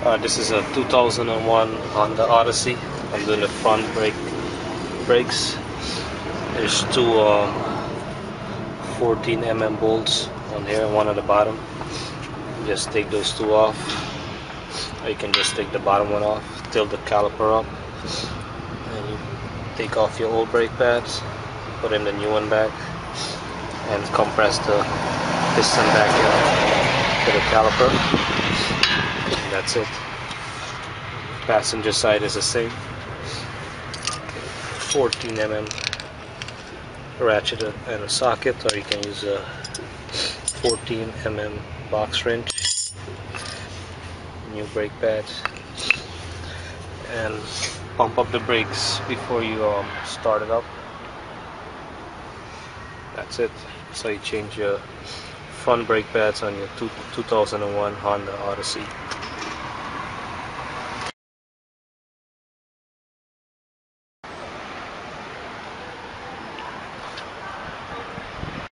This is a 2001 Honda Odyssey. I'm doing the front brakes. There's two 14 mm bolts on here, one at the bottom. Just take those two off, or you can just take the bottom one off, tilt the caliper up, and you take off your old brake pads, put in the new one back, and compress the piston back to the caliper. And that's it. Passenger side is the same. 14 mm ratchet and a socket, or you can use a 14 mm box wrench. New brake pads, and pump up the brakes before you start it up. That's it. So you change your front brake pads on your 2001 Honda Odyssey.